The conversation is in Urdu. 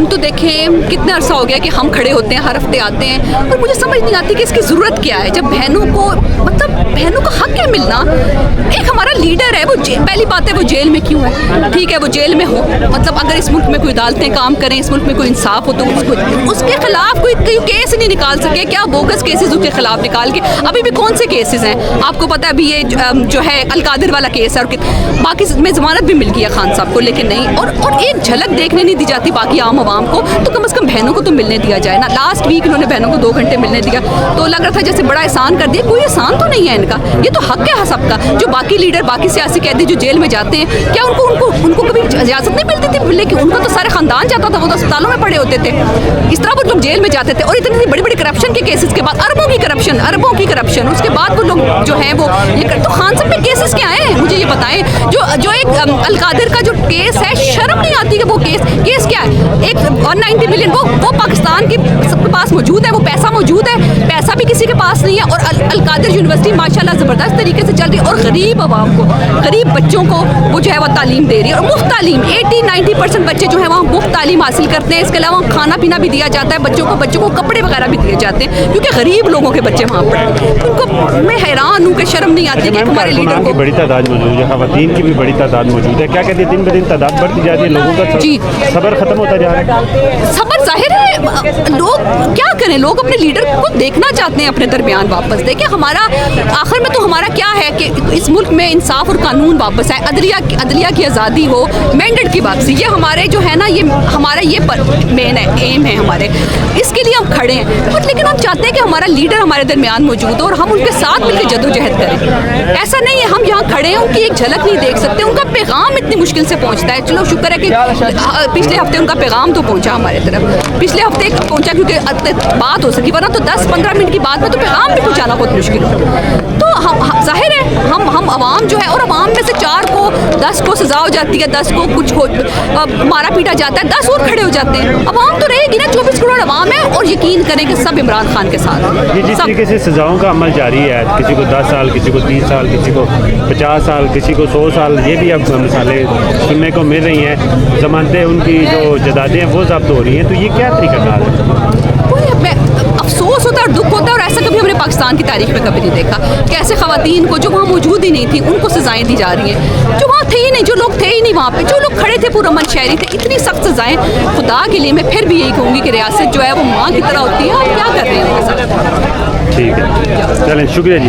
ہم تو دیکھیں کتنا عرصہ ہو گیا کہ ہم کھڑے ہوتے ہیں، ہر ہفتے آتے ہیں، اور مجھے سمجھ نہیں آتی کہ اس کی ضرورت کیا ہے جب بہنوں کو مطلب بہنوں کو حق ہے ملنا. ایک ہمارا لیڈر ہے، وہ پہلی بات ہے وہ جیل میں کیوں ہے؟ ٹھیک ہے وہ جیل میں ہو، مطلب اگر اس ملک میں کوئی عدالتیں کام کریں، اس ملک میں کوئی انصاف ہو تو اس کے خلاف کوئی کیس نہیں نکال سکے کیا؟ بوگس کیسز اس کے خلاف نکال کے ابھی بھی کون سے کیسز ہیں آپ کو پتہ ہے؟ ابھی یہ جو ہے القادر والا کیس ہے، اور باقی میں ضمانت بھی مل گئی ہے خان صاحب کو، لیکن نہیں. اور ایک جھلک دیکھنے نہیں دی جاتی باقی عام عوام کو، تو کم از کم بہنوں کو تو ملنے دیا جائے نا. لاسٹ ویک انہوں نے بہنوں کو 2 گھنٹے ملنے دیا تو لگ رہا تھا جیسے بڑا احسان کر دیا. کوئی احسان تو نہیں ہے ان کا، یہ تو حق ہے سب کا. جو باقی لیڈر، باقی سیاسی قیدی جو جیل میں جاتے ہیں، کیا ان کو کبھی اجازت نہیں ملتی تھی؟ لیکن ان کا تو سارے خاندان جاتا تھا، وہ تو اسپتالوں میں پڑے ہوتے تھے. اس طرح وہ لوگ جیل میں جاتے تھے، اور اتنی بڑی بڑی کرپشن کے کیسز کے بعد اربوں کی کرپشن اس کے بعد وہ لوگ جو ہیں وہ تو خان صاحب پہ کیسز کیا ہیں مجھے یہ بتائیں. جو ایک القادر کا جو کیس ہے، شرم نہیں آتی کہ وہ کیس کیا ہے؟ ایک 190 ملین وہ پاکستان کی سب کے پاس موجود ہے، وہ پیسہ موجود ہے، پیسہ بھی کسی کے پاس نہیں ہے. اور القادر یونیورسٹی ماشاءاللہ زبردست طریقے سے چل رہی ہے، اور غریب عوام کو، غریب بچوں کو وہ جو ہے وہ تعلیم دے رہی ہے، اور مفت تعلیم. 80-90% بچے جو ہیں وہاں مفت تعلیم حاصل کرتے ہیں. اس کے علاوہ کھانا پینا بھی دیا جاتا ہے بچوں کو کپڑے وغیرہ بھی دیے جاتے ہیں، کیونکہ غریب لوگوں کے بچے وہاں پڑھتے ہیں. ان کو میں حیران ہوں کہ شرم نہیں آتی کہ ہمارے لیڈر کو. بڑی تعداد موجود ہے، خواتین کی بھی بڑی تعداد موجود ہے. کیا کہتے ہیں دن بدن تعداد بڑھتی جا رہی ہے، لوگوں کا صبر ختم ہوتا جا رہا ہے؟ صبر ظاہر ہے، لوگ کیا کریں، لوگ اپنے لیڈر کو دیکھنا چاہتے ہیں اپنے درمیان واپس. دیکھیں ہمارا آخر میں تو ہمارا کیا ہے کہ اس ملک میں انصاف اور قانون واپس آئے، عدلیہ کی آزادی ہو، مینڈیٹ کی واپسی. یہ ہمارے جو ہے نا، یہ ہمارا یہ مین ہے، ایم ہے ہمارے. اس کے لیے ہم کھڑے ہیں، لیکن ہم چاہتے ہیں کہ ہمارا لیڈر ہمارے درمیان موجود ہو اور ہم ان کے ساتھ مل کے جدوجہد کریں. ایسا نہیں ہے ہم یہاں کھڑے ہیں ان کی ایک جھلک نہیں دیکھ سکتے. ان کا پیغام اتنی مشکل سے پہنچتا ہے. چلو شکر ہے کہ پچھلے ہفتے ان کا پیغام تو پہنچا ہمارے طرف، پچھلے ہفتے پہنچا کیونکہ بات ہو سکی، ورنہ تو 10-15 منٹ کی بات میں تو پیغام بھی پہنچانا بہت مشکل ہوتا. تو ظاہر ہے ہم عوام جو ہے، اور عوام میں سے 4 کو 10 کو سزا ہو جاتی ہے، 10 کو کچھ مارا پیٹا جاتا ہے، 10 اور کھڑے ہو جاتے ہیں. عوام تو رہے گی نا، 24 کروڑ عوام ہے، اور یقین کریں کہ سب عمران خان کے ساتھ. یہ جس طریقے سے سزاؤں کا عمل جاری ہے، کسی کو 10 سال، کسی کو 30 سال، کسی کو 50 سال، کسی کو 100 سال، یہ بھی اب مثالیں سننے کو مل رہی ہیں. ضمانتیں ان کی جو جدادیں ہیں وہ ضبط ہو رہی ہیں. تو یہ کیا طریقہ کار ہے؟ افسوس ہوتا ہے اور دکھ ہوتا ہے، اور ایسا کبھی ہم نے پاکستان کی تاریخ میں کبھی نہیں دیکھا کہ ایسے خواتین کو جو وہاں موجود ہی نہیں تھی ان کو سزائیں دی جا رہی ہیں، جو وہاں تھے ہی نہیں، جو لوگ تھے ہی نہیں وہاں پہ، جو لوگ کھڑے تھے پرامن شہری تھے. اتنی سخت سزائیں. خدا کے لیے میں پھر بھی یہی کہوں گی کہ ریاست جو ہے وہ ماں کی طرح ہوتی ہے. آپ کیا کر رہے ہیں ان کے ساتھ؟ ٹھیک ہے، چلیں شکریہ جی.